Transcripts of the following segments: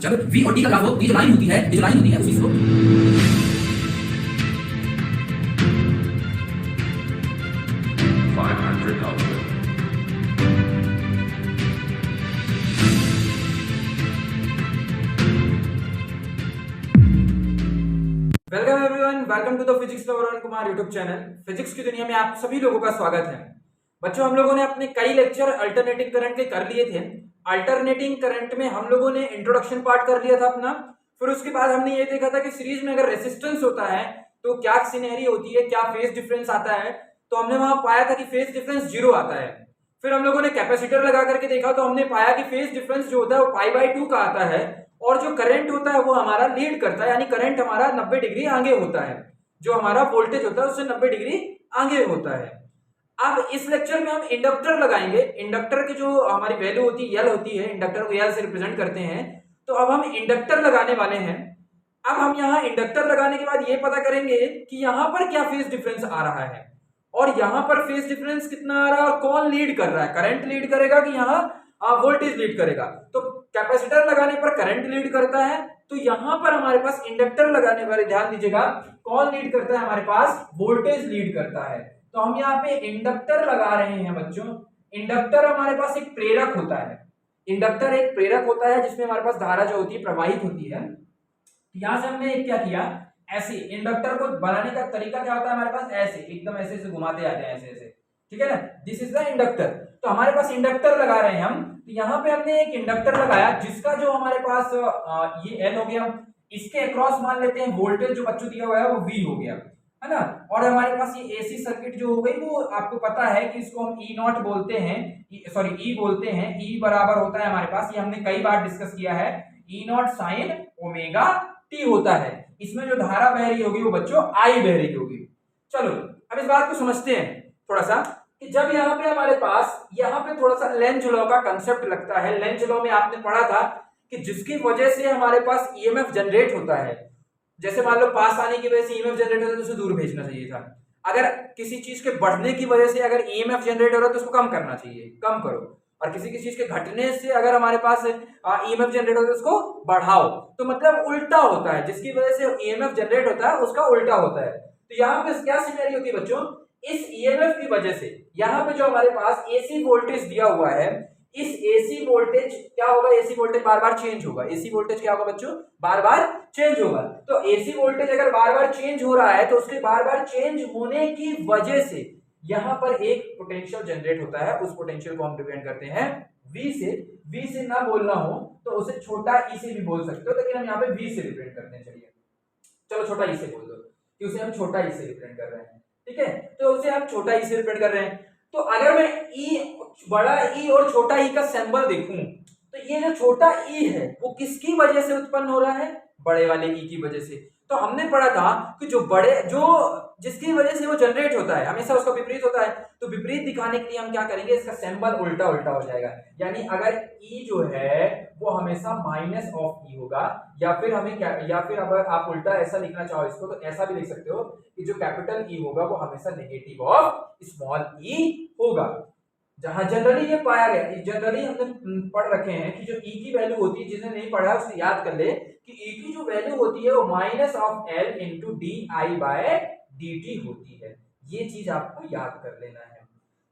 जब v और t का ग्राफ हो, ये जो लाइन होती है, उसी slope 500 output. Welcome everyone, welcome to the physics lover Arun Kumar YouTube channel. Physics की दुनिया में आप सभी लोगों का स्वागत है। बच्चों, हम लोगों ने अपने कई लेक्चर अल्टरनेटिंग करंट के कर लिए थे। अल्टरनेटिंग करंट में हम लोगों ने इंट्रोडक्शन पार्ट कर लिया था अपना। फिर उसके बाद हमने ये देखा था कि सीरीज में अगर रेसिस्टेंस होता है तो क्या सिनेरी होती है, क्या फेज डिफरेंस आता है। तो हमने वहां पाया था कि फेज डिफरेंस 0 आता है। फिर हम लोगों ने कैपेसिटर लगा करके देखा तो हमने पाया कि फेज डिफरेंस जो होता है वो π/2 का आता है, और जो करंट होता है वो हमारा लीड करता है, यानी करंट हमारा 90 डिग्री आगे होता है। जो हमारा वोल्टेज होता है उससे 90 डिग्री आगे होता है। अब इस लेक्चर में हम इंडक्टर लगाएंगे। इंडक्टर की जो हमारी वैल्यू होती है L होती है, इंडक्टर को L से रिप्रेजेंट करते हैं। तो अब हम इंडक्टर लगाने वाले हैं। अब हम यहाँ इंडक्टर लगाने के बाद ये पता करेंगे कि यहाँ पर क्या फेज डिफरेंस आ रहा है और यहाँ पर फेज डिफरेंस कितना आ रहा है और कौन लीड कर रहा है, करंट लीड करेगा कि यहाँ वोल्टेज लीड करेगा। तो कैपेसिटर लगाने पर करंट लीड करता है, तो यहां पर हमारे पास इंडक्टर लगाने पर ध्यान दीजिएगा कौन लीड करता है, हमारे पास वोल्टेज लीड करता है। तो हम यहाँ पे इंडक्टर लगा रहे हैं बच्चों। इंडक्टर हमारे पास एक प्रेरक होता है। इंडक्टर एक प्रेरक होता है जिसमें हमारे पास धारा जो होती है प्रवाहित होती है। यहां से हमने क्या किया, ऐसे इंडक्टर को बनाने का तरीका क्या होता है हमारे पास, ऐसे एकदम ऐसे से घुमाते आते हैं, ऐसे ऐसे, ठीक है ना। This is the inductor. तो हमारे पास इंडक्टर लगा रहे हैं हम। तो यहाँ पे हमने एक इंडक्टर लगाया जिसका जो हमारे पास ये L हो गया। इसके अक्रॉस मान लेते हैं वोल्टेज जो बच्चों दिया हुआ है वो V हो गया, है ना। और हमारे पास ये एसी सर्किट जो हो गई वो आपको पता है कि इसको हम E0 बोलते हैं, सॉरी E बोलते हैं। E बराबर होता है हमारे पास, ये हमने कई बार डिस्कस किया है, E0 sin ओमेगा t होता है। इसमें जो धारा बह रही होगी वो बच्चों I बह रही होगी। चलो अब इस बात को समझते हैं थोड़ा सा कि जब यहाँ पे हमारे पास यहाँ पे थोड़ा सा लेंज लॉ का कंसेप्ट लगता है। लेंज लॉ में आपने पढ़ा था कि जिसकी वजह से हमारे पास ईएमएफ जनरेट होता है। जैसे मान लो पास आने की वजह से ईएमएफ जनरेट होता है तो उसे दूर भेजना चाहिए था। अगर किसी चीज के बढ़ने की वजह से अगर ईएमएफ जनरेट हो रहा है तो उसको कम करना चाहिए, कम करो। और किसी चीज के घटने से अगर हमारे पास ईएमएफ जनरेट होता है उसको बढ़ाओ। तो मतलब उल्टा होता है, जिसकी वजह से ईएमएफ जनरेट होता है उसका उल्टा होता है। तो यहाँ पे क्या सिनेरियो होती है बच्चों, इस ईएमएफ की वजह से यहाँ पे जो हमारे पास एसी वोल्टेज दिया हुआ है, इस एसी वोल्टेज क्या होगा, एसी वोल्टेज बार बार चेंज होगा। एसी वोल्टेज क्या होगा बच्चों, बार बार चेंज होगा। तो एसी वोल्टेज अगर बार बार चेंज हो रहा है तो उसके बार बार चेंज होने की वजह से यहाँ पर एक पोटेंशियल जनरेट होता है। उस पोटेंशियल को हम रिप्रेजेंट करते हैं V से। V से ना बोलना हो तो उसे छोटा ई से भी बोल सकते हो, लेकिन हम यहाँ पे V से रिप्रेजेंट करते हैं। चलिए चलो छोटा ई से बोल दो कि उसे हम छोटा ई से रिप्रेजेंट कर रहे हैं, ठीक है। तो उसे हम छोटा ई से रिप्रेजेंट कर रहे हैं। तो अगर मैं ई, बड़ा ई और छोटा ई का सिंबल देखूं तो ये जो छोटा ई है वो किसकी वजह से उत्पन्न हो रहा है, बड़े वाले ई की वजह से। तो हमने पढ़ा था कि जो बड़े, जो जिसकी वजह से वो जनरेट होता है हमेशा उसका विपरीत होता है। तो विपरीत दिखाने के लिए हम क्या करेंगे, इसका सिंबल उल्टा उल्टा हो जाएगा। यानी अगर ई जो है वो हमेशा माइनस ऑफ ई होगा, या फिर हमें क्या, या फिर अगर आप उल्टा ऐसा लिखना चाहो इसको तो ऐसा भी लिख सकते हो कि जो कैपिटल ई होगा वो हमेशा नेगेटिव ऑफ स्मॉल ई होगा। जहां जनरली ये पाया गया, जनरली हमने पढ़ रखे हैं कि जो ई की वैल्यू होती है, जिसने नहीं पढ़ा उसने याद कर ले कि ई की जो वैल्यू होती है वो minus of L into D I by D T होती है। ये चीज आपको याद कर लेना है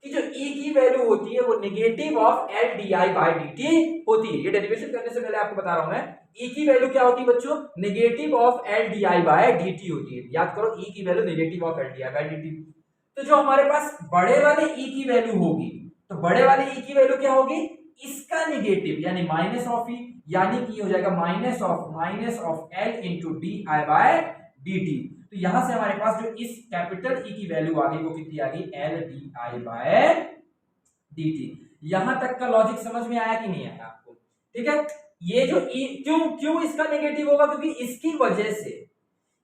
कि जो ई की वैल्यू होती है वो negative of L D I by D T होती है। ये डेरिवेशन करने से पहले आपको बता रहा हूं मैं, ई की वैल्यू क्या होती है बच्चों, negative of L D I by D T होती है। याद करो, ई की value negative of L D I by D T. तो जो हमारे पास बड़े वाले ई की वैल्यू होगी, तो बड़े वाले ई की वैल्यू क्या होगी, इसका नेगेटिव यानी माइनस ऑफ ई, यानी कि हो जाएगा minus of L into D I by D T. तो यहां से हमारे पास जो इस कैपिटल ई की वैल्यू आ गई वो कितनी आ गई, L D I by D T. यहां तक का लॉजिक समझ में आया कि नहीं आया आपको, ठीक है। ये जो ई क्यों इसका नेगेटिव होगा, क्योंकि इसकी वजह से,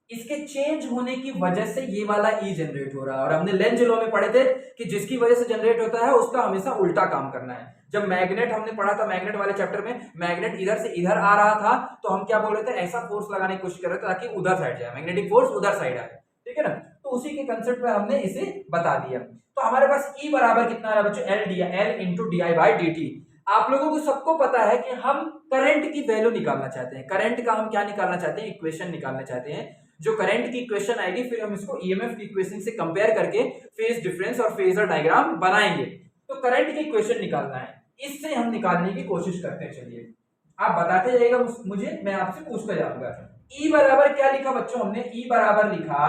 इसके चेंज होने की वजह से ये वाला ई जनरेट हो रहा है। और हमने लेंज लॉ में पढ़े थे कि जिसकी वजह से जनरेट होता है उसका हमेशा उल्टा काम करना है। जब मैग्नेट हमने पढ़ा था, मैग्नेट वाले चैप्टर में, मैग्नेट इधर से इधर आ रहा था तो हम क्या बोल रहे थे, ऐसा फोर्स लगाने की कोशिश कर रहे थे ताकि उधर साइड जाए, मैग्नेटिक फोर्स उधर साइड आए, ठीक है ना। तो उसी के कंसेप्ट पे हमने इसे बता दिया। तो हमारे पास ई बराबर कितना आ रहा है बच्चों, L into D I by D T. आप लोगों को सबको पता है कि हम करंट की वैल्यू निकालना चाहते हैं। करंट का हम क्या निकालना चाहते हैं, इक्वेशन निकालना चाहते हैं। जो करंट की इक्वेशन आएगी फिर हम इसको ईएमएफ की इक्वेशन से कंपेयर करके फेज डिफरेंस और फेजर डायग्राम बनाएंगे। तो करंट की इक्वेशन निकालना है, इससे हम निकालने की कोशिश करते हैं। चलिए आप बताते जाइएगा मुझे, मैं आपसे पूछता जाऊंगा। E बराबर क्या लिखा बच्चों हमने, E बराबर लिखा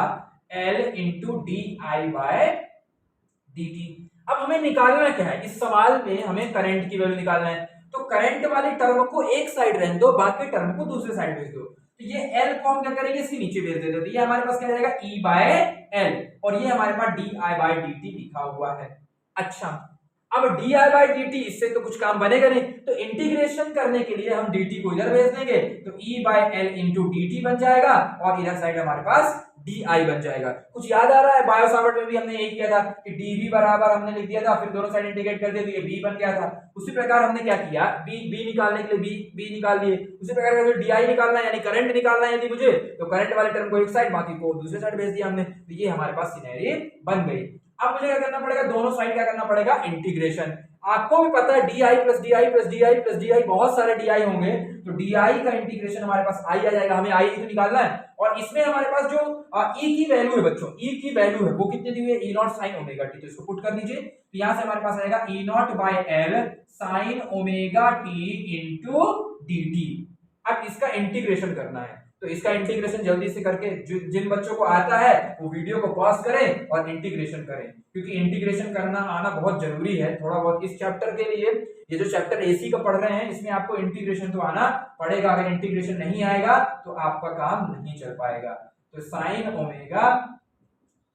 L into D I by D T. अब हमें निकालना क्या है, इस सवाल में हमें करंट की वैल्यू निकालना है। तो करंट वाली टर्म को एक साइड रहने दो, बाकी टर्म को दूसरे साइड भेज दो। तो ये L को हम क्या करेंगे, इसके नीचे भेज देते हैं। तो ये हमारे पास क्या जाएगा E बाय L, और ये हमारे पास d I by D t लिखा हुआ है। अच्छा, अब d I by D t, इससे तो कुछ काम बनेगा नहीं, तो इंटीग्रेशन करने के लिए हम डी टी को इधर भेज देंगे, तो ई by L into d T बन जाएगा, और इधर साइड हमारे पास डी आई बन जाएगा। कुछ याद आ रहा है, बायो सावर्ट में भी हमने यही किया था कि डी बी बराबर हमने लिख दिया था, फिर दोनों साइड इंटीग्रेट कर दिया तो ये बी बन गया था। उसी प्रकार हमने क्या किया, बी निकालने के लिए बी निकाल दिए। उसी प्रकार अगर डी आई निकालना है यानी करंट निकालना है यदि मुझे, तो करंट वाले टर्म को एक साइड, बाकी को दूसरे साइड भेज दिया हमने। तो ये हमारे पास सिनेरियो बन गई। अब मुझे क्या करना पड़ेगा, दोनों साइड क्या करना पड़ेगा, इंटीग्रेशन। आपको भी पता है D I plus D I plus D I plus D I, बहुत सारे डी आई होंगे, तो डी आई का इंटीग्रेशन हमारे पास आई आ जाएगा। हमें आई तो निकालना है, और इसमें हमारे पास जो ई की वैल्यू है बच्चों, ई की वैल्यू है वो कितनी दी हुई है, E not sine omega t. तो इसको पुट कर दीजिए, तो यहां से हमारे पास आएगा E naught by L sine omega t into d T. अब इसका इंटीग्रेशन करना है, तो इसका इंटीग्रेशन जल्दी से करके जिन बच्चों को आता है वो वीडियो को पॉज करें और इंटीग्रेशन करें, क्योंकि इंटीग्रेशन करना आना बहुत जरूरी है। थोड़ा बहुत इस चैप्टर के लिए, ये जो चैप्टर एसी का पढ़ रहे हैं इसमें आपको इंटीग्रेशन तो आना पड़ेगा। अगर इंटीग्रेशन नहीं आएगा तो आपका काम नहीं चल पाएगा। तो sign omega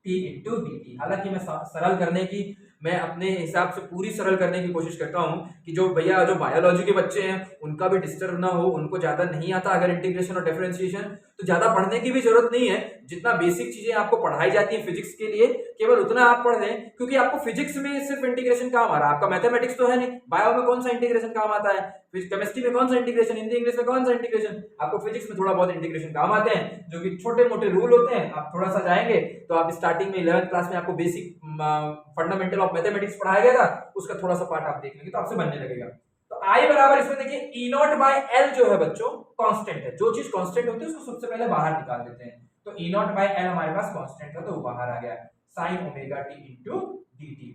t into d T, हालांकि मैं सरल करने की, मैं अपने हिसाब से पूरी सरल करने की कोशिश करता हूं कि जो भैया जो बायोलॉजी के बच्चे हैं उनका भी डिस्टर्ब ना हो, उनको ज्यादा नहीं आता अगर इंटीग्रेशन और डिफरेंशिएशन, तो ज्यादा पढ़ने की भी जरूरत नहीं है। जितना बेसिक चीजें आपको पढ़ाई जाती है फिजिक्स के लिए, केवल उतना आप पढ़ लें, क्योंकि आपको फिजिक्स में सिर्फ इंटीग्रेशन काम आ रहा है, आपका मैथमेटिक्स तो है नहीं। बायो में कौन सा इंटीग्रेशन काम आता है, केमिस्ट्री में कौन सा इंटीग्रेशन, हिंदी इंग्लिश में कौन सा इंटीग्रेशन, आपको फिजिक्स में थोड़ा बहुत इंटीग्रेशन काम आते हैं, जो कि छोटे मोटे रूल होते हैं। आप थोड़ा सा जाएंगे तो आप स्टार्टिंग में 11th क्लास में आपको बेसिक फंडामेंटल ऑफ मैथमेटिक्स पढ़ाया गया था, उसका थोड़ा सा पार्ट आप देख लेंगे तो आपसे बनने लगेगा। तो आई बराबर इसमें देखिए ई नॉट बाय एल जो है बच्चों कांस्टेंट है, जो चीज कांस्टेंट होती है उसको सबसे पहले बाहर निकाल देते हैं। तो ई नॉट बाय एल हमारे पास कांस्टेंट था तो वो बाहर आ गया, sign omega t into d T.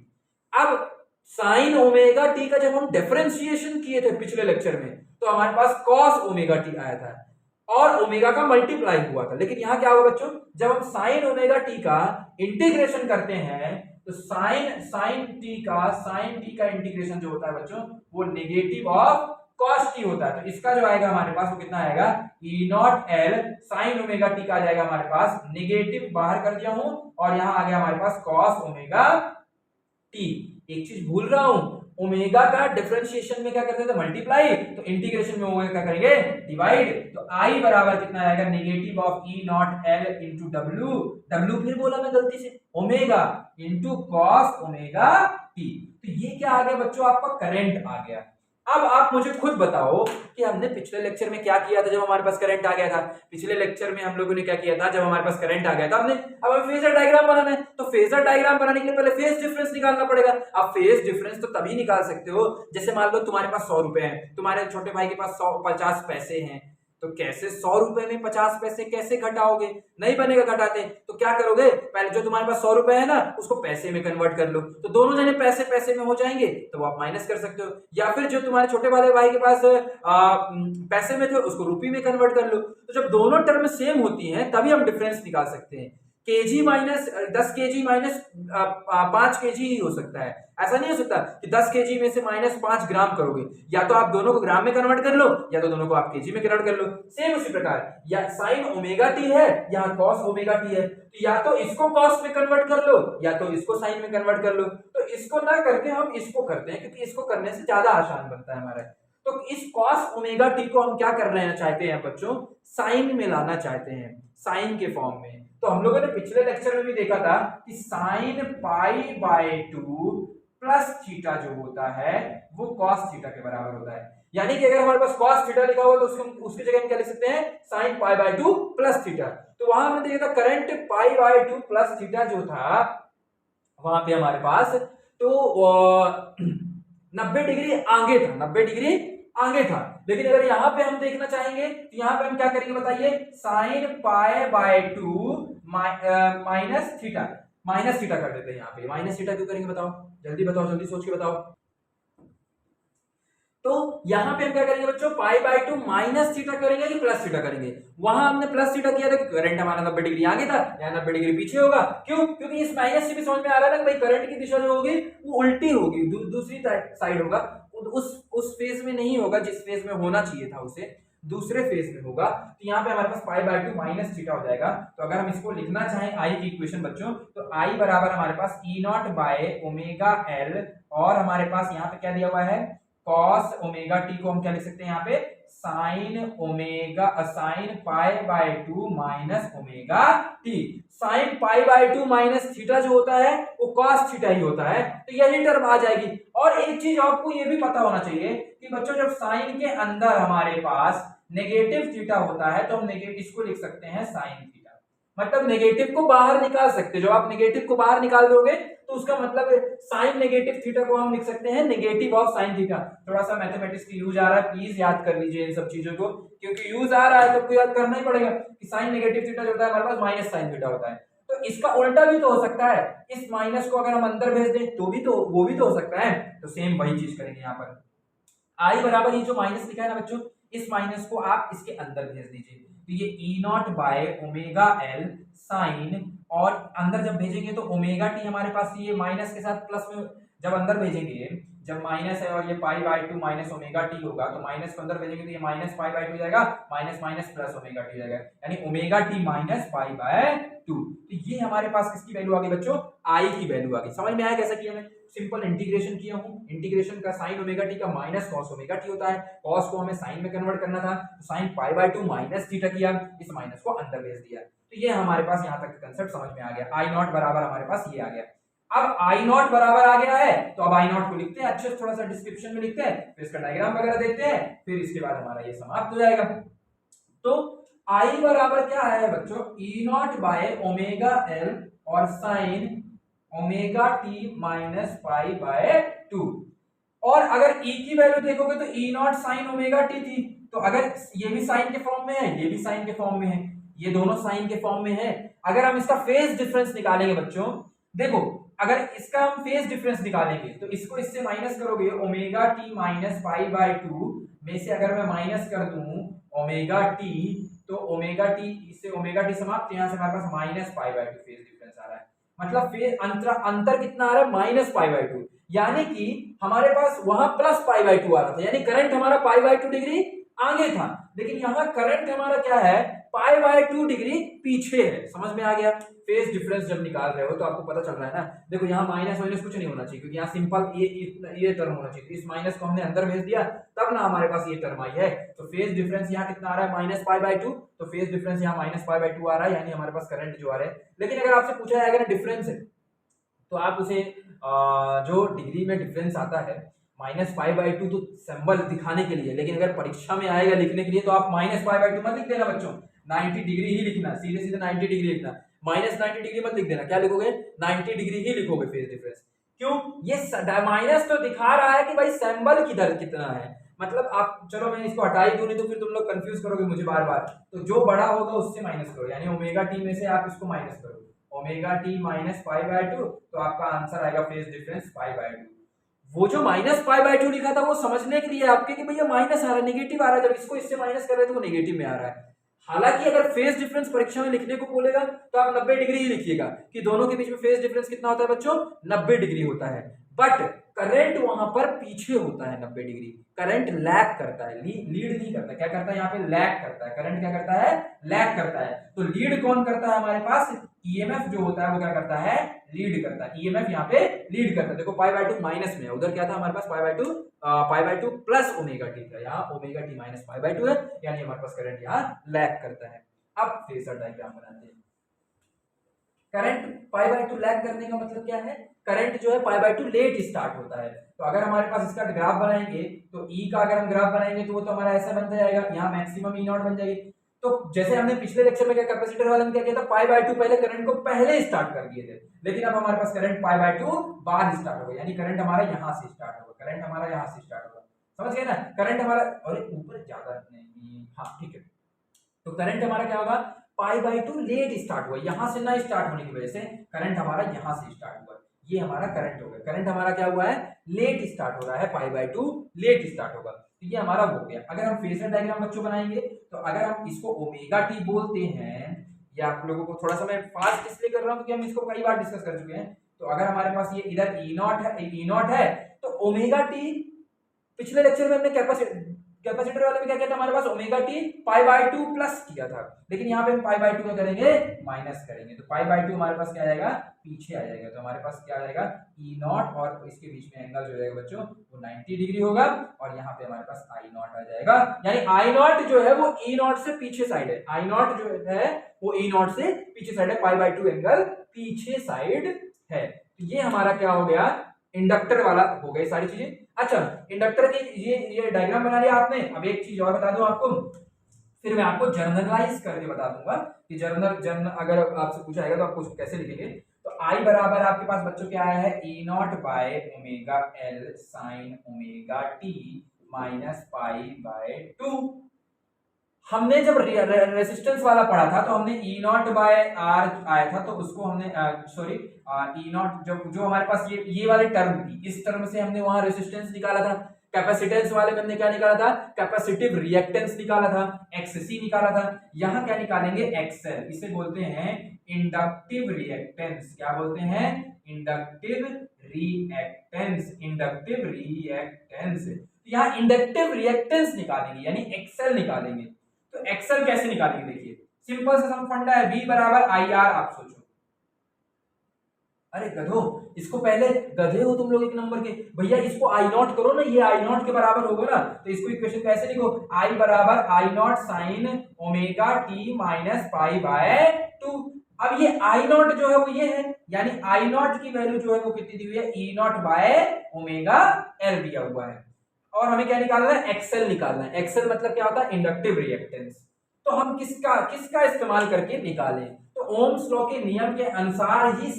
अब साइन ओमेगा टी का जब हम डिफरेंशिएशन किए थे पिछले लेक्चर में, तो हमारे पास कॉस ओमेगा टी आया था और ओमेगा का मल्टीप्लाई हुआ था। लेकिन यहां क्या होगा बच्चों, जब हम साइन ओमेगा टी का इंटीग्रेशन करते हैं तो साइन टी का इंटीग्रेशन जो होता है बच्चों वो नेगेटिव ऑफ कॉस टी होता है। तो इसका जो आएगा हमारे पास वो कितना आएगा, E naught L sine omega t का आ जाएगा हमारे पास, नेगेटिव बाहर कर दिया हूं, और यहां आ गया हमारे पास कॉस ओमेगा टी। एक चीज भूल रहा हूं, ओमेगा का डिफरेंशिएशन में क्या करते थे, मल्टीप्लाई, तो इंटीग्रेशन में ओमेगा क्या करेंगे, डिवाइड। तो आई बराबर कितना आएगा, negative of E naught L into W, W फिर बोला मैं गलती से, omega into cos omega t. तो ये क्या आ गया बच्चों, आपका करंट आ गया। अब आप मुझे खुद बताओ कि हमने पिछले लेक्चर में क्या किया था जब हमारे पास करंट आ गया था। पिछले लेक्चर में हम लोगों ने क्या किया था, जब हमारे पास करंट आ गया था हमने, अब हमें फेजर डायग्राम बनाना है, तो फेजर डायग्राम बनाने के लिए पहले फेज डिफरेंस निकालना पड़ेगा। अब फेज डिफरेंस तो तभी निकाल सकते हो, जैसे मान लो तुम्हारे पास 100 रुपए हैं, तुम्हारे छोटे भाई के पास 50 पैसे हैं, तो कैसे 100 रुपए में 50 पैसे कैसे घटाओगे, नहीं बनेगा घटाते। तो क्या करोगे, पहले जो तुम्हारे पास 100 रुपए है ना उसको पैसे में कन्वर्ट कर लो, तो दोनों जने पैसे पैसे में हो जाएंगे, तो वो आप माइनस कर सकते हो। या फिर जो तुम्हारे छोटे वाले भाई के पास पैसे में थे उसको रुपये में कन्वर्ट कर लो। तो जब दोनों टर्म सेम होती हैं तभी हम डिफरेंस निकाल सकते हैं। KG minus 10 KG minus 5 KG ही हो सकता है, ऐसा नहीं हो सकता कि 10 केजी में से माइनस 5 ग्राम करोगे। या तो आप दोनों को ग्राम में कन्वर्ट कर लो, या तो दोनों को आप केजी में कन्वर्ट कर लो। सेम उसी प्रकार या साइन ओमेगा टी है, यहाँ कॉस ओमेगा टी है, तो या तो इसको कॉस में कन्वर्ट कर लो या तो इसको साइन में कन्वर्ट कर लो। तो इसको ना करके हम इसको करते हैं, क्योंकि इसको करने से ज्यादा आसान बनता है हमारा। तो इस कॉस ओमेगा टी को हम क्या कर रहे हैं, चाहते हैं बच्चों, साइन में लाना चाहते हैं, साइन के फॉर्म में। तो हम लोगों ने पिछले लेक्चर में भी देखा था कि sine pi by 2 plus theta जो होता है वो कॉस थीटा के बराबर होता है। यानी कि अगर हमारे पास कॉस थीटा लिखा हुआ तो उसकी जगह हम क्या लिख सकते हैं, sine pi by 2 plus theta. तो वहां हमने देखा था current pi by 2 plus theta जो था वहां पे हमारे पास तो 90 डिग्री आगे था, 90 डिग्री आगे था। लेकिन अगर यहाँ पे हम देखना चाहेंगे तो यहाँ पे हम क्या करेंगे बताइए, sine pi by 2 minus theta कर देते हैं। यहाँ पे माइनस थीटा क्यों करेंगे बताओ, जल्दी बताओ, जल्दी सोच के बताओ। तो यहां पे हम क्या करेंगे बच्चों, पाई बाय 2 माइनस थीटा करेंगे कि प्लस थीटा करेंगे। वहां हमने प्लस थीटा किया था, करंट हमारा 90 डिग्री आगे था, यहाँ 90 डिग्री पीछे होगा। क्यों? क्योंकि इस माइनस से भी समझ में आ रहा है ना भाई, करंट की दिशा जो होगी वो उल्टी होगी, दूसरी साइड होगा, उस फेज में नहीं होगा जिस फेज में होना चाहिए था, उसे दूसरे फेज में होगा। तो यहाँ पे हमारे पास पाई बाय 2 माइनस थीटा हो जाएगा। तो अगर हम इसको लिखना चाहें आई की इक्वेशन बच्चों, तो आई बराबर हमारे पास ई नॉट बाय ओमेगा एल, और हमारे पास यहाँ पे क्या दिया हुआ है, कॉस ओमेगा टी को हम क्या लिख सकते हैं यहाँ पे, sine pi by 2 minus omega T. Sine pi by 2 minus theta जो होता है वो कॉस थीटा ही होता है, तो यही टर्म आ जाएगी। और एक चीज आपको ये भी पता होना चाहिए कि बच्चों जब साइन के अंदर हमारे पास नेगेटिव थीटा होता है तो हम नेगेटिव इसको लिख सकते हैं साइन थीटा, मतलब नेगेटिव को बाहर निकाल सकते हैं। जब आप नेगेटिव को बाहर निकाल दोगे तो उसका मतलब साइन नेगेटिव थीटा को हम लिख सकते हैं नेगेटिव ऑफ साइन थीटा। थोड़ा सा मैथमेटिक्स की यूज आ रहा है, प्लीज याद कर लीजिए इन सब चीजों को, क्योंकि यूज आ रहा है तो आपको याद करना ही पड़ेगा कि साइन नेगेटिव थीटा जो होता है हमारे पास माइनस साइन थीटा होता है। तो इसका उल्टा भी तो हो सकता है, इस माइनस को अगर हम अंदर भेज दें तो भी तो वो भी तो हो सकता है। तो सेम वही चीज करेंगे यहाँ पर। आई बराबर ये जो माइनस लिखा है ना बच्चों, इस माइनस को आप इसके अंदर भेज दीजिए, तो ये E naught by omega L sine, और अंदर जब भेजेंगे तो ओमेगा टी हमारे पास ये माइनस के साथ प्लस में जब अंदर भेजेंगे, जब माइनस है और ये पाई बाय 2 माइनस ओमेगा टी होगा, तो माइनस को अंदर भेजेंगे तो ये माइनस पाई बाय 2 जाएगा, minus minus plus omega T जाएगा, यानी omega t minus pi by 2। तो ये हमारे पास किसकी वैल्यू आ गई बच्चों, आई की वैल्यू आ गई। समझ में आया कैसा किया मैं, सिंपल इंटीग्रेशन किया हूं। इंटीग्रेशन का साइन ओमेगा टी का माइनस कॉस ओमेगा टी होता है, कॉस को हमें साइन में कन्वर्ट करना था, तो sine pi by 2 minus theta किया, इस माइनस को अंदर भेज दिया। तो ये हमारे पास यहाँ तक कंसेप्ट समझ में आ गया। आई नॉट बराबर हमारे पास ये आ गया। अब आई नॉट बराबर आ गया है तो अब आई नॉट को लिखते हैं अच्छे से, थोड़ा सा डिस्क्रिप्शन में लिखते हैं, फिर इसका डायग्राम वगैरह देखते हैं, फिर इसके बाद हमारा ये समाप्त हो जाएगा। तो आई बराबर क्या है बच्चों, ई नॉट बाय ओमेगा एल और sign omega t minus pi by 2। और अगर ई की वैल्यू देखोगे तो ई नॉट साइन ओमेगा टी थी, तो अगर ये भी साइन के फॉर्म में है, ये भी साइन के फॉर्म में है, ये दोनों साइन के फॉर्म में है। अगर हम इसका फेज डिफरेंस निकालेंगे बच्चों, देखो अगर इसका हम फेज डिफरेंस निकालेंगे तो इसको इससे माइनस करोगे, omega t minus pi by 2 में से अगर मैं माइनस कर दूं ओमेगा टी, तो ओमेगा टी इससे ओमेगा टी समाप्त, यहां से हमारे पास minus pi by 2 phase difference आ रहा है, मतलब फेज अंतर कितना आ रहा है, माइनस पाई बाय 2। यानी कि हमारे पास वहां प्लस पाई बाय 2 आ रहा था, यानी करंट हमारा पाई बाय 2 डिग्री आगे था, लेकिन यहां करंट हमारा क्या है, पाई बाय 2 डिग्री पीछे है। समझ में आ गया, फेज डिफरेंस जब निकाल रहे हो तो आपको पता चल रहा है ना। देखो यहाँ माइनस माइनस कुछ नहीं होना चाहिए, क्योंकि यहाँ सिंपल ये टर्म होना चाहिए, इस माइनस को हमने अंदर भेज दिया तब ना हमारे पास ये टर्म आई है। तो फेज डिफरेंस यहाँ कितना आ रहा है, माइनस पाई बाय 2, तो फेज डिफरेंस यहाँ माइनस पाई बाय 2 आ रहा है, यानी हमारे पास करंट जो आ रहा है। लेकिन अगर आपसे पूछा जाएगा ना डिफरेंस है, तो आप उसे जो डिग्री में डिफरेंस आता है माइनस पाई बाय 2 तो सिंबल दिखाने के लिए, लेकिन अगर परीक्षा में आएगा लिखने के लिए तो आप माइनस पाई बाय 2 मत लिख देना बच्चों, 90 डिग्री ही लिखना, सीधे सीधे 90 डिग्री लिखना, माइनस 90 डिग्री मत लिख देना। क्या लिखोगे, 90 डिग्री ही लिखोगे फेज डिफरेंस। क्यों, ये माइनस तो दिखा रहा है कि भाई सिंबल किधर कितना है, मतलब आप चलो मैं इसको हटा ही दूं, नहीं तो फिर तुम लोग कंफ्यूज करोगे मुझे बार बार, तो जो बड़ा होगा उससे माइनस करो, यानी ओमेगा टी में से आप इसको माइनस करो, omega t minus pi by 2, तो आपका आंसर आएगा फेज डिफरेंस पाई बाय 2। वो जो माइनस पाई बाय 2 लिखा था वो समझने के लिए आपके कि भैया माइनस आ रहा है, नेगेटिव आ रहा है, जब इसको इससे माइनस कर रहे थे वो नेगेटिव में आ रहा है। हालांकि अगर फेज डिफरेंस परीक्षा में लिखने को बोलेगा तो आप 90 डिग्री ही लिखिएगा, कि दोनों के बीच में फेज डिफरेंस कितना होता है बच्चों, 90 डिग्री होता है। बट करंट वहां पर पीछे होता है 90 डिग्री, करंट लैग करता है, लीड नहीं करता। क्या करता है यहाँ पे, लैग करता है। करंट क्या करता है, लैग करता है। तो लीड कौन करता है हमारे पास, ईएमएफ जो होता है वो क्या करता है, लीड करता है। ईएमएफ यहाँ पे लीड करता है। देखो पाई बाय 2 माइनस में है, उधर क्या था हमारे पास pi by 2 plus omega t था, यहाँ omega t minus pi by 2 है, यानी हमारे पास करंट यहाँ लैग करता है। अब फेजर डायग्राम बनाते हैं। करंट पाई बाय 2 लैग करने का मतलब क्या है, करंट जो है पाई बाय 2 लेट स्टार्ट होता है। तो अगर हमारे पास इसका ग्राफ बनाएंगे तो ई का अगर हम ग्राफ बनाएंगे तो वो तो हमारा ऐसा बन जाएगा, यहाँ मैक्सिमम ई नॉट बन जाएगी। तो जैसे हमने पिछले लेक्चर में क्या कैपेसिटर वाले में क्या किया था, पाई बाय 2 पहले करंट को पहले स्टार्ट कर दिए थे, लेकिन अब हमारे पास करंट पाई बाय 2 बाद स्टार्ट होगा, यानी करंट हमारा यहां से स्टार्ट होगा, करंट हमारा यहां से स्टार्ट होगा, समझ गए ना। करंट हमारा और ऊपर ज्यादा नहीं, हाँ ठीक है। तो करंट हमारा क्या होगा, पाई बाय 2 लेट स्टार्ट हुआ, यहां से ना स्टार्ट होने की वजह से करंट हमारा यहां से स्टार्ट हुआ, ये हमारा करंट हो गया। करंट हमारा क्या हुआ है, लेट स्टार्ट हो रहा है, पाई बाय 2 लेट स्टार्ट होगा, तो ये हमारा हो गया। अगर हम फेजर डायग्राम बच्चों बनाएंगे तो अगर हम इसको ओमेगा टी बोलते हैं, या आप लोगों को थोड़ा सा मैं फास्ट इसलिए कर रहा हूं क्योंकि हम इसको कई बार डिस्कस कर चुके हैं। तो अगर हमारे पास ये इधर ई नॉट है तो ओमेगा टी, पिछले लेक्चर में हमने कैपेसिटर वाले में क्या किया था, हमारे पास omega t pi by 2 plus किया था, लेकिन यहाँ पे हम पाई बाय 2 क्या करेंगे, माइनस करेंगे, तो पाई बाय 2 हमारे पास क्या आ जाएगा, पीछे आ जाएगा, तो हमारे पास क्या आ जाएगा, ई नॉट, और इसके बीच में एंगल जो रहेगा बच्चों वो 90 डिग्री होगा, और यहाँ पे हमारे पास आई नॉट आ जाएगा, यानी आई नॉट जो है वो ई नॉट से पीछे साइड है, आई नॉट जो है वो ई नॉट से पीछे साइड है, पाई बाय 2 एंगल पीछे साइड है। तो ये हमारा क्या हो गया, इंडक्टर वाला हो गई सारी चीजें। अच्छा, इंडक्टर की ये डायग्राम बना लिया आपने। अब एक चीज और बता दूं आपको, फिर मैं आपको जर्नलाइज करके बता दूंगा कि जर्नल अगर आपसे पूछा जाएगा तो आपको उसको कैसे लिखेंगे। तो आई बराबर आपके पास बच्चों क्या आया है, E naught by omega L sine omega t minus pi by 2। हमने जब रेसिस्टेंस वाला पढ़ा था तो हमने ई नॉट बाय आर आया था, तो उसको हमने सॉरी ई नॉट जो हमारे पास ये वाले टर्म थी, इस टर्म से हमने वहां रेसिस्टेंस निकाला था। कैपेसिटेंस वाले में हमने क्या निकाला था, कैपेसिटिव रिएक्टेंस निकाला था, एक्ससी निकाला था। यहाँ क्या निकालेंगे, एक्सएल, इसे बोलते हैं इंडक्टिव रिएक्टेंस। क्या बोलते हैं, इंडक्टिव रिएक्टेंस, इंडक्टिव रिएक्टेंस। यहाँ इंडक्टिव रिएक्टेंस निकालेंगे यानी एक्सएल निकालेंगे। तो एक्सएल कैसे निकालेंगे, देखिए सिंपल सा सम फंडा है, V बराबर आई आर। आप सोचो, अरे गधो, इसको पहले गधे हो तुम लोग एक नंबर के, भैया इसको आई नॉट करो ना, ये आई नॉट के बराबर होगा ना, तो इसको इक्वेशन कैसे लिखो, आई बराबर I naught sine omega t minus pi by 2। अब ये आई नॉट जो है वो ये है, यानी आई नॉट की वैल्यू जो है वो कितनी दी हुई है, E naught by omega L दिया हुआ है, और हमें क्या निकालना है, एक्सएल निकालना है। एक्सएल मतलब क्या होता है, इंडक्टिव रिएक्टेंस। तो हम किसका इस्तेमाल करके निकालें, तो ओम्स लॉ के नियम के अनुसार ही,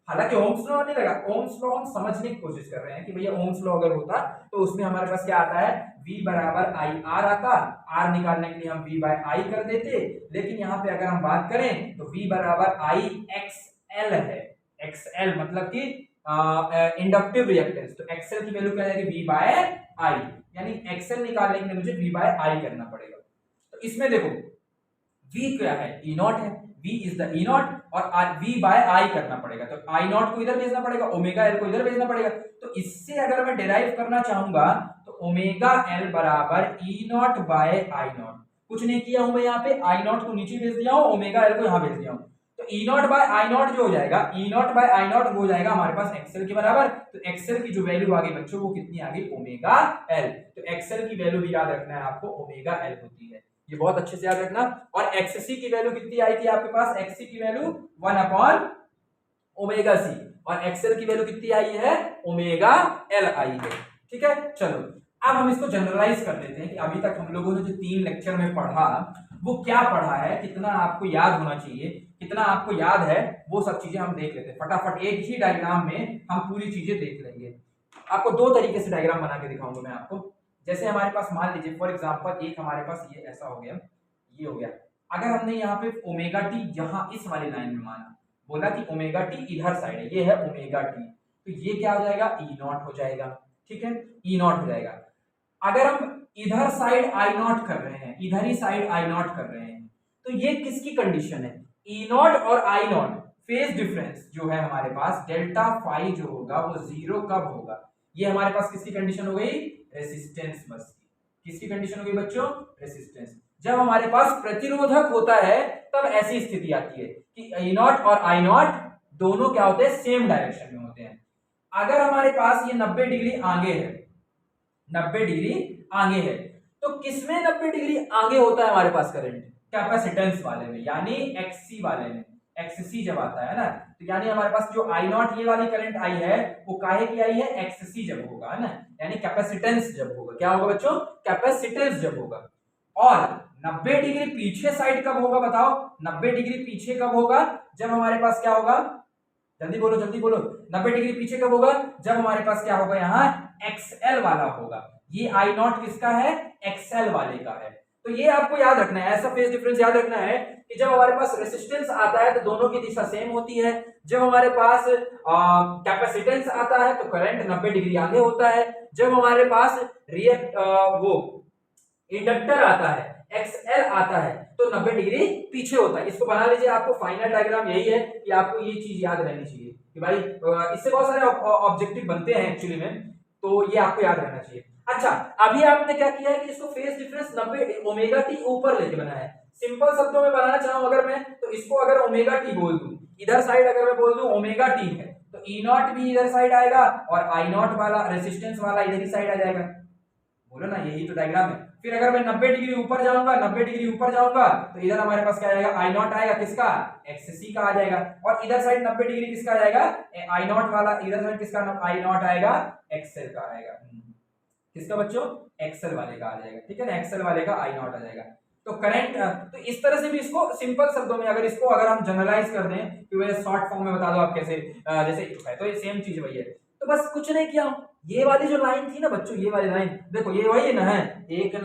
हालांकि ओम्स लॉ नहीं लगा, ओम्स लॉ हम समझने की कोशिश कर रहे हैं कि भैया ओम्स लॉ अगर होता तो उसमें हमारे पास क्या आता है, V बराबर आई आर आता, आर निकालने के लिए हम V बाय आई कर देते, लेकिन यहाँ पे अगर हम बात करें तो V बराबर आई एक्स एल है। एक्सएल मतलब कि इंडक्टिव रिएक्टेंस, तो एक्सएल की वैल्यू क्या है, V बाय आई, यानी एक्सएल निकालने के लिए मुझे V बाय आई करना पड़ेगा। तो इसमें देखो V क्या है, ई नॉट है, V is the E not, और V बाय आई करना पड़ेगा, तो आई नॉट को इधर भेजना पड़ेगा, ओमेगा एल को इधर भेजना पड़ेगा। तो इससे अगर मैं डिराइव करना चाहूंगा तो ओमेगा एल बराबर ई नॉट बाय आई नॉट, कुछ नहीं किया हूं मैं, यहाँ पे आई नॉट को नीचे भेज दिया हूं, ओमेगा एल को यहाँ भेज दिया हूं, तो ई नॉट बाय आई नॉट जो हो जाएगा, ई नॉट बाय आई नॉट हो जाएगा हमारे पास एक्सएल के बराबर। तो एक्सएल की जो वैल्यू आ गई बच्चों वो कितनी आ गई, ओमेगा एल। तो एक्सएल की वैल्यू भी याद रखना है आपको, ओमेगा एल होती है, ये बहुत अच्छे से याद रखना। और एक्ससी की वैल्यू कितनी आई थी आपके पास, एक्ससी की वैल्यू 1 अपॉन ओमेगा सी, और एक्सएल की वैल्यू कितनी आई है, ओमेगा एल आई है। ठीक है, चलो अब हम इसको जनरलाइज कर लेते हैं कि अभी तक हम लोगों ने जो 3 लेक्चर में पढ़ा वो क्या पढ़ा है, कितना आपको याद होना चाहिए, कितना आपको याद है, वो सब चीजें हम देख लेते हैं फटाफट। एक ही डायग्राम में हम पूरी चीजें देख लेंगे। आपको 2 तरीके से डायग्राम बना के दिखाऊंगा मैं आपको। जैसे हमारे पास मान लीजिए फॉर एग्जांपल एक हमारे पास ये ऐसा हो गया, ये हो गया, अगर हमने यहाँ पे ओमेगा टी यहाँ इस वाली लाइन में माना, बोला कि ओमेगा टी इधर साइड है, ये है ओमेगा टी, तो ये क्या हो जाएगा, ई नॉट हो जाएगा। ठीक है, ई नॉट हो जाएगा। अगर हम इधर साइड आई नॉट कर रहे हैं, इधर ही साइड आई नॉट कर रहे हैं, तो ये किसकी कंडीशन है, ई नॉट और आई नॉट फेज डिफरेंस जो है हमारे पास, डेल्टा फाई जो होगा वो 0 कब होगा, ये हमारे पास किसकी कंडीशन हो गई, रेसिस्टेंस बस की। किसकी कंडीशन हो गई बच्चों, रेसिस्टेंस। जब हमारे पास प्रतिरोधक होता है तब ऐसी स्थिति आती है कि ई नॉट और आई नॉट दोनों क्या होते हैं, सेम डायरेक्शन में होते हैं। अगर हमारे पास ये 90 डिग्री आगे है, 90 डिग्री आगे है, तो किसमें 90 डिग्री आगे होता है हमारे पास करंट, कैपेसिटेंस वाले में, यानी एक्ससी वाले में। एक्ससी जब आता है ना, तो यानी हमारे पास जो आई नॉट ये वाली करंट आई है वो काहे की आई है, एक्ससी जब होगा, है ना, यानी कैपेसिटेंस जब होगा। क्या होगा बच्चों, कैपेसिटेंस जब होगा। और 90 डिग्री पीछे साइड कब होगा बताओ? 90 डिग्री पीछे कब होगा? जब हमारे पास क्या होगा? जल्दी बोलो जल्दी बोलो। 90 डिग्री पीछे कब होगा? जब हमारे पास क्या होगा? यहाँ एक्सएल वाला होगा। ये आई नॉट किसका है? एक्सएल वाले का है। तो ये आपको याद रखना है, ऐसा फेज डिफरेंस याद रखना है कि जब हमारे पास रेसिस्टेंस आता है तो दोनों की दिशा सेम होती है। जब हमारे पास कैपेसिटेंस आता है तो करंट 90 डिग्री आगे होता है। जब हमारे पास वो इंडक्टर आता है, एक्सएल आता है, तो 90 डिग्री पीछे होता है। इसको बना लीजिए। आपको फाइनल डायग्राम यही है कि आपको ये चीज याद रहनी चाहिए कि भाई इससे बहुत सारे ऑब्जेक्टिव बनते हैं एक्चुअली में, तो ये आपको याद रहना चाहिए। अच्छा, अभी आपने क्या किया है कि इसको फेज डिफरेंस 90 ओमेगा टी ऊपर लेके बनाया है। सिंपल शब्दों में बनाना चाहूं अगर मैं, तो इसको अगर ओमेगा टी बोल दूं, इधर साइड अगर मैं बोल दूं ओमेगा टी है, तो ई नॉट भी इधर साइड आएगा और आई नॉट वाला रेसिस्टेंस वाला इधर ही साइड आ जाएगा। बोलो ना, यही तो डायग्राम है। फिर अगर मैं 90 डिग्री ऊपर जाऊंगा, 90 डिग्री ऊपर जाऊंगा, तो इधर हमारे पास क्या आएगा? आई नॉट आएगा, किसका? एक्ससी का आ जाएगा। और इधर साइड 90 डिग्री किसका आ जाएगा? आई नॉट वाला। इधर साइड किसका? आई नॉट आएगा, एक्सएल का आएगा। किसका बच्चों? एक्सएल वाले का आ जाएगा। ठीक है ना, एक्सएल वाले का आई नॉट आ जाएगा। तो करंट, तो इस तरह से भी इसको सिंपल शब्दों में अगर इसको अगर हम जनरलाइज कर दें कि वह शॉर्ट फॉर्म में बता दो आप कैसे, जैसे है, तो ये सेम चीज वही है। तो बस कुछ नहीं किया, ये वाली जो लाइन थी ना बच्चों, ये वाली लाइन देखो, ये वही है ना, है एक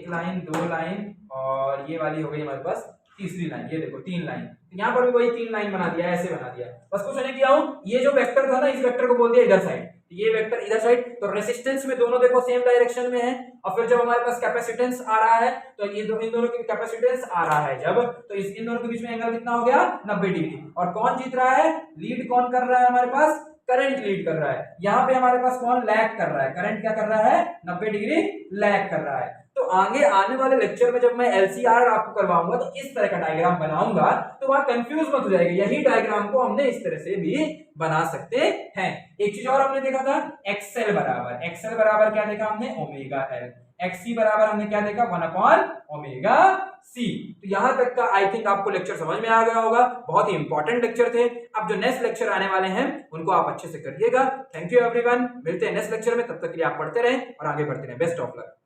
लाइन, दो लाइन, और ये वाली हो गई हमारे पास तीसरी लाइन। ये देखो 3 लाइन, यहाँ पर भी वही 3 लाइन बना दिया, ऐसे बना दिया। बस कुछ नहीं किया हूं, ये जो वेक्टर था ना, इस वेक्टर को बोल दिया इधर साइड, ये वेक्टर इधर साइड। तो रेसिस्टेंस में दोनों देखो सेम डायरेक्शन में है। और फिर जब हमारे पास कैपेसिटेंस आ रहा है, तो ये इन दोनों की कैपेसिटेंस आ रहा है जब, तो इन दोनों के बीच में एंगल कितना हो गया? 90 डिग्री। और कौन जीत रहा है? लीड कौन कर रहा है हमारे पास? करंट लीड कर रहा है। यहाँ पे हमारे पास कौन लैग कर रहा है? करंट क्या कर रहा है? 90 डिग्री लैग कर रहा है। तो आगे आने वाले लेक्चर में जब मैं एलसीआर आपको करवाऊंगा तो इस तरह का डायग्राम बनाऊंगा, तो वहां कंफ्यूज मत हो जाएगा। यही डायग्राम को हमने इस तरह से भी बना सकते हैं। एक चीज और हमने देखा था, एक्सएल बराबर क्या देखा हमने? Omega L. एक्सी बराबर हमने क्या देखा? 1/ओमेगा सी। तो यहां तक का आई थिंक आपको लेक्चर समझ में आ गया होगा। बहुत ही इंपॉर्टेंट लेक्चर थे। अब जो नेक्स्ट लेक्चर आने वाले हैं उनको आप अच्छे से करिएगा। थैंक यू एवरीवन, मिलते हैं नेक्स्ट लेक्चर में। तब तक के लिए आप पढ़ते रहें और आगे बढ़ते रहें। Best of luck.